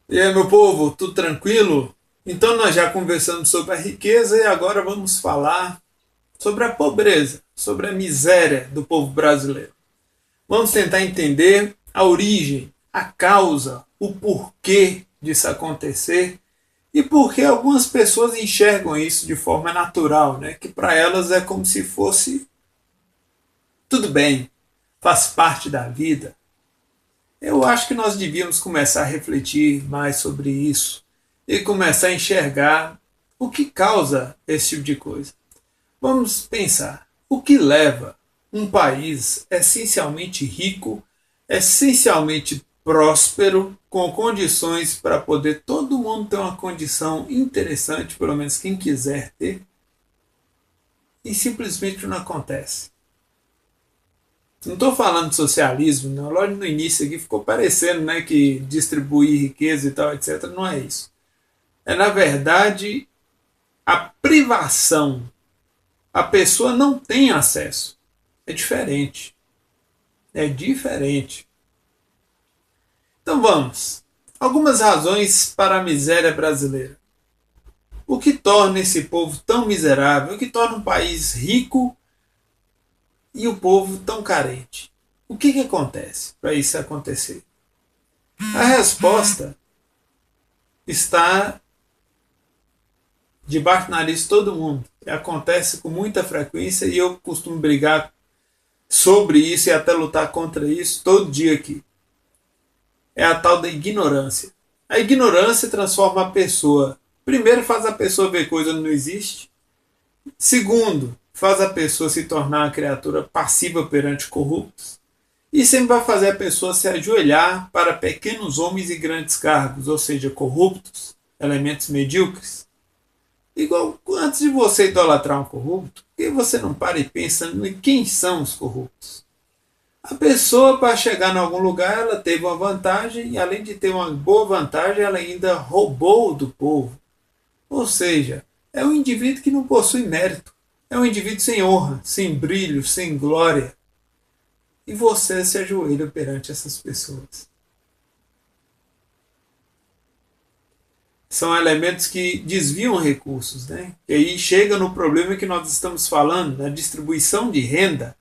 E aí, meu povo, tudo tranquilo? Então, nós já conversamos sobre a riqueza e agora vamos falar sobre a pobreza, sobre a miséria do povo brasileiro. Vamos tentar entender a origem, a causa, o porquê disso acontecer e por que algumas pessoas enxergam isso de forma natural, né? Que para elas é como se fosse tudo bem, faz parte da vida. Eu acho que nós devíamos começar a refletir mais sobre isso e começar a enxergar o que causa esse tipo de coisa. Vamos pensar: o que leva um país essencialmente rico, essencialmente próspero, com condições para poder todo mundo ter uma condição interessante, pelo menos quem quiser ter, e simplesmente não acontece? Não estou falando de socialismo, não. Logo no início aqui ficou parecendo, né, que distribuir riqueza e tal, etc. Não é isso. É, na verdade, a privação. A pessoa não tem acesso. É diferente. É diferente. Então vamos. Algumas razões para a miséria brasileira. O que torna esse povo tão miserável? O que torna um país rico e o povo tão carente? O que acontece para isso acontecer? A resposta está debaixo do nariz de todo mundo. Acontece com muita frequência e eu costumo brigar sobre isso e até lutar contra isso todo dia aqui. É a tal da ignorância. A ignorância transforma a pessoa. Primeiro, faz a pessoa ver coisa que não existe. Segundo, faz a pessoa se tornar uma criatura passiva perante corruptos. E sempre vai fazer a pessoa se ajoelhar para pequenos homens e grandes cargos, ou seja, corruptos, elementos medíocres. Igual antes de você idolatrar um corrupto, por que você não para e pensa em quem são os corruptos? A pessoa, para chegar em algum lugar, ela teve uma vantagem, e além de ter uma boa vantagem, ela ainda roubou do povo. Ou seja, é um indivíduo que não possui mérito. É um indivíduo sem honra, sem brilho, sem glória. E você se ajoelha perante essas pessoas. São elementos que desviam recursos, né? E aí chega no problema que nós estamos falando, na distribuição de renda.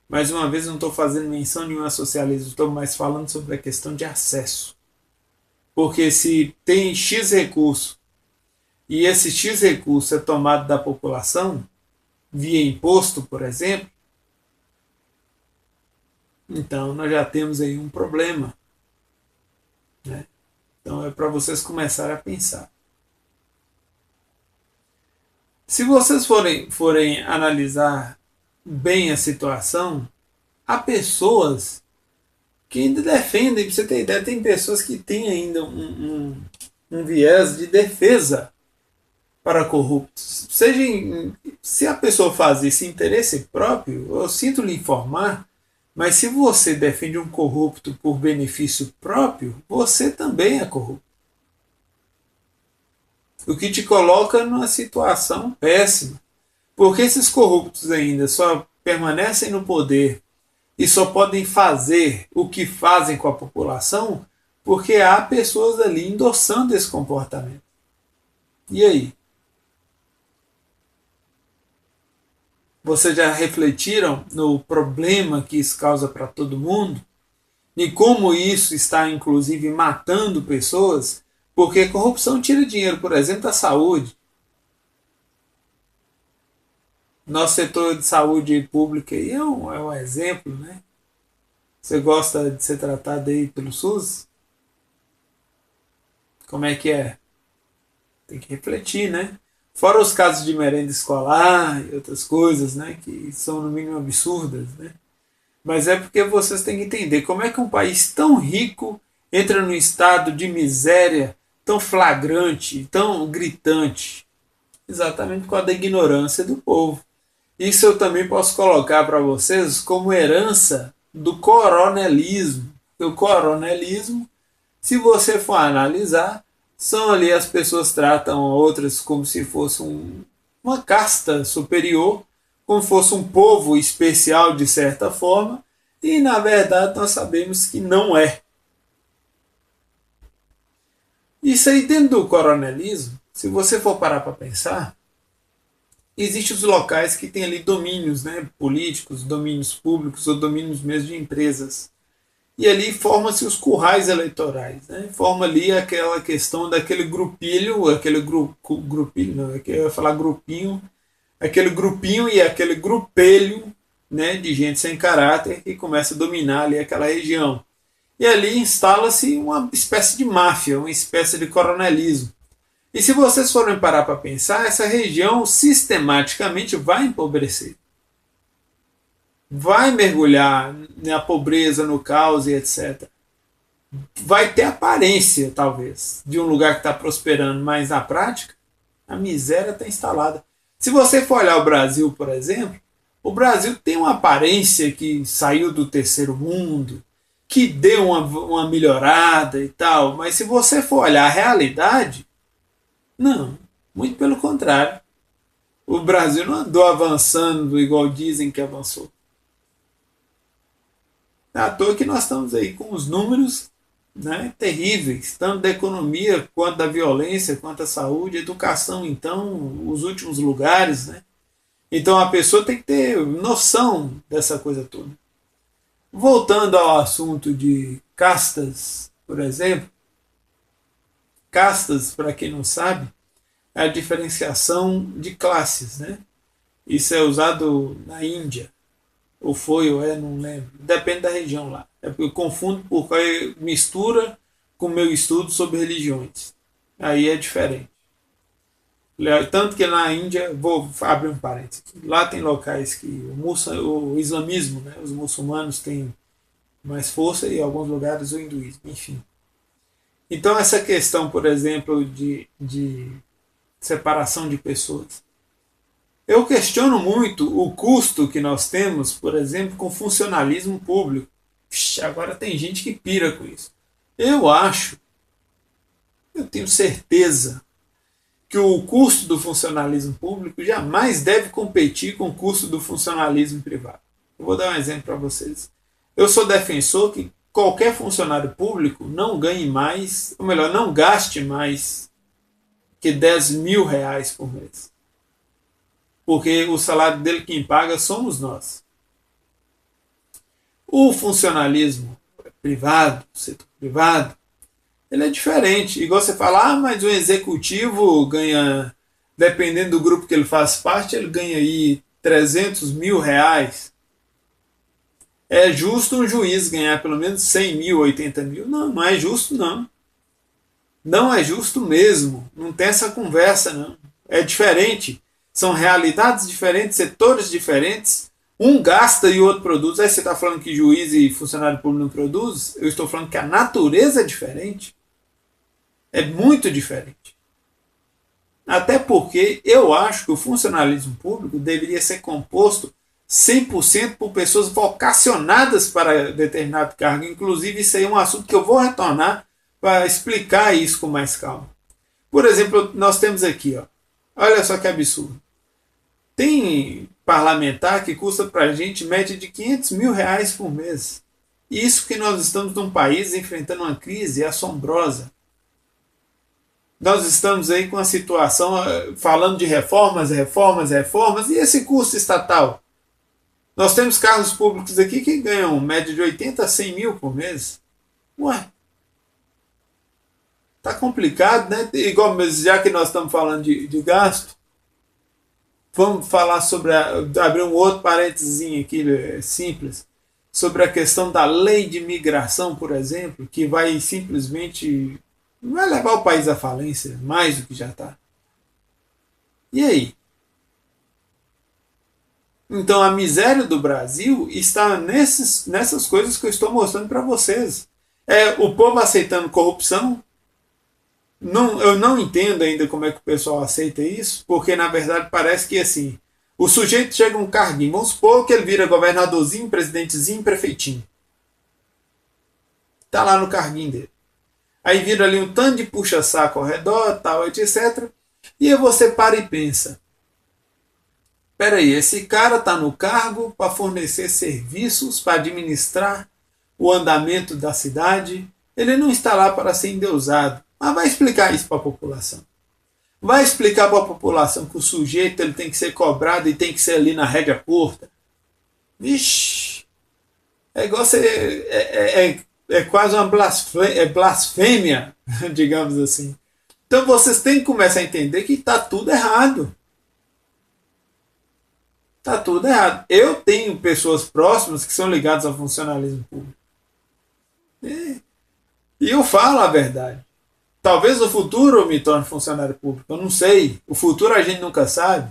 Mais uma vez, não estou fazendo menção nenhuma a socialismo, estou mais falando sobre a questão de acesso. Porque se tem X recurso e esse X recurso é tomado da população, via imposto, por exemplo, então nós já temos aí um problema, né? Então é para vocês começarem a pensar. Se vocês forem analisar bem a situação, há pessoas que ainda defendem, para você ter ideia, tem pessoas que têm ainda um viés de defesa para corruptos. Se a pessoa faz isso em interesse próprio, eu sinto lhe informar, mas se você defende um corrupto por benefício próprio, você também é corrupto. O que te coloca numa situação péssima. Porque esses corruptos ainda só permanecem no poder e só podem fazer o que fazem com a população porque há pessoas ali endossando esse comportamento. E aí? Vocês já refletiram no problema que isso causa para todo mundo? E como isso está, inclusive, matando pessoas? Porque corrupção tira dinheiro, por exemplo, da saúde. Nosso setor de saúde pública aí é um exemplo, né? Você gosta de ser tratado aí pelo SUS? Como é que é? Tem que refletir, né? Fora os casos de merenda escolar e outras coisas, né? Que são no mínimo absurdas, né? Mas é porque vocês têm que entender como é que um país tão rico entra num estado de miséria tão flagrante, tão gritante. Exatamente por causa da ignorância do povo. Isso eu também posso colocar para vocês como herança do coronelismo. O coronelismo, se você for analisar, são ali as pessoas tratam outras como se fosse uma casta superior, como fosse um povo especial de certa forma, e na verdade nós sabemos que não é. Isso aí dentro do coronelismo, se você for parar para pensar, existem os locais que têm ali domínios, né, políticos, domínios públicos ou domínios mesmo de empresas. E ali forma-se os currais eleitorais, né? Forma ali aquela questão daquele grupilho, grupilho, não, é que eu ia falar grupinho, aquele grupinho e aquele grupelho, né, de gente sem caráter que começa a dominar ali aquela região. E ali instala-se uma espécie de máfia, uma espécie de coronelismo. E se vocês forem parar para pensar, essa região sistematicamente vai empobrecer. Vai mergulhar na pobreza, no caos e etc. Vai ter aparência, talvez, de um lugar que está prosperando, mas na prática, a miséria está instalada. Se você for olhar o Brasil, por exemplo, o Brasil tem uma aparência que saiu do terceiro mundo, que deu uma melhorada e tal, mas se você for olhar a realidade, não, muito pelo contrário. O Brasil não andou avançando igual dizem que avançou. Não é à toa que nós estamos aí com os números, né, terríveis, tanto da economia, quanto da violência, quanto da saúde, educação, então, os últimos lugares. Né? Então a pessoa tem que ter noção dessa coisa toda. Voltando ao assunto de castas, por exemplo, castas, para quem não sabe, é a diferenciação de classes. Né? Isso é usado na Índia. Ou foi, ou é, não lembro. Depende da região lá. Eu confundo porque mistura com o meu estudo sobre religiões. Aí é diferente. Tanto que na Índia, vou abrir um parênteses, lá tem locais que o islamismo, né, os muçulmanos têm mais força e em alguns lugares o hinduísmo, enfim. Então essa questão, por exemplo, de separação de pessoas. Eu questiono muito o custo que nós temos, por exemplo, com funcionalismo público. Agora tem gente que pira com isso. Eu tenho certeza que o custo do funcionalismo público jamais deve competir com o custo do funcionalismo privado. Eu vou dar um exemplo para vocês. Eu sou defensor que qualquer funcionário público não ganhe mais, ou melhor, não gaste mais que R$ 10.000 por mês. Porque o salário dele quem paga somos nós. O funcionalismo privado, o setor privado, ele é diferente. Igual você fala, mas o executivo ganha, dependendo do grupo que ele faz parte, ele ganha aí R$ 300.000. É justo um juiz ganhar pelo menos 100 mil, 80 mil? Não, não é justo não. Não é justo mesmo. Não tem essa conversa não. É diferente. São realidades diferentes, setores diferentes. Um gasta e o outro produz. Aí você está falando que juiz e funcionário público não produz? Eu estou falando que a natureza é diferente. É muito diferente. Até porque eu acho que o funcionalismo público deveria ser composto 100% por pessoas vocacionadas para determinado cargo. Inclusive, isso aí é um assunto que eu vou retornar para explicar isso com mais calma. Por exemplo, nós temos aqui, ó, olha só que absurdo. Tem parlamentar que custa para a gente média de R$ 500.000 por mês. Isso que nós estamos num país enfrentando uma crise assombrosa. Nós estamos aí com a situação falando de reformas, e esse custo estatal? Nós temos cargos públicos aqui que ganham média de 80 a 100 mil por mês. Ué, tá complicado, né? Igual, já que nós estamos falando de gasto, vamos falar sobre, abrir um outro parênteses aqui simples, sobre a questão da lei de migração, por exemplo, que vai simplesmente vai levar o país à falência, mais do que já está. E aí? Então a miséria do Brasil está nessas coisas que eu estou mostrando para vocês. É o povo aceitando corrupção. Não, eu não entendo ainda como é que o pessoal aceita isso, porque na verdade parece que assim, o sujeito chega um carguinho, vamos supor que ele vira governadorzinho, presidentezinho, prefeitinho. Está lá no carguinho dele. Aí vira ali um tanto de puxa-saco ao redor, tal, etc. E aí você para e pensa, peraí, esse cara está no cargo para fornecer serviços, para administrar o andamento da cidade, ele não está lá para ser endeusado. Mas vai explicar isso para a população. Vai explicar para a população que o sujeito ele tem que ser cobrado e tem que ser ali na rédea curta. Vixe, é igual você. É quase uma blasfêmia, digamos assim. Então vocês têm que começar a entender que está tudo errado. Está tudo errado. Eu tenho pessoas próximas que são ligadas ao funcionalismo público. E eu falo a verdade. Talvez no futuro eu me torne funcionário público. Eu não sei. O futuro a gente nunca sabe.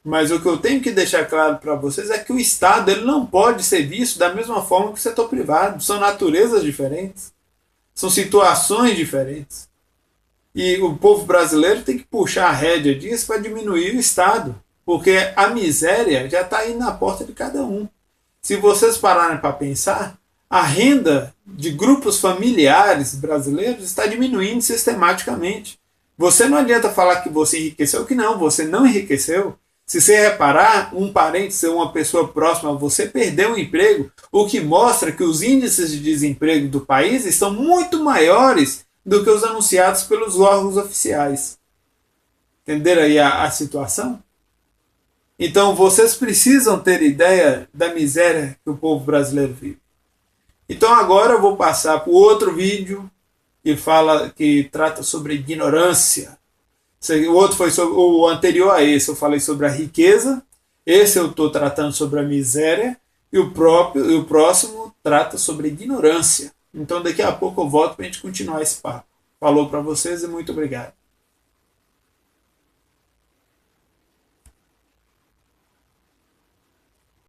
Mas o que eu tenho que deixar claro para vocês é que o Estado ele não pode ser visto da mesma forma que o setor privado. São naturezas diferentes. São situações diferentes. E o povo brasileiro tem que puxar a rédea disso para diminuir o Estado. Porque a miséria já está aí na porta de cada um. Se vocês pararem para pensar, a renda de grupos familiares brasileiros está diminuindo sistematicamente. Você não adianta falar que você enriqueceu, que não, você não enriqueceu. Se você reparar, um parente seu, uma pessoa próxima a você, perdeu o emprego, o que mostra que os índices de desemprego do país estão muito maiores do que os anunciados pelos órgãos oficiais. Entenderam aí a situação? Então vocês precisam ter ideia da miséria que o povo brasileiro vive. Então agora eu vou passar para o outro vídeo que trata sobre ignorância. O outro foi sobre, o anterior a esse eu falei sobre a riqueza. Esse eu estou tratando sobre a miséria e o próximo trata sobre a ignorância. Então daqui a pouco eu volto para a gente continuar esse papo. Falou para vocês e muito obrigado.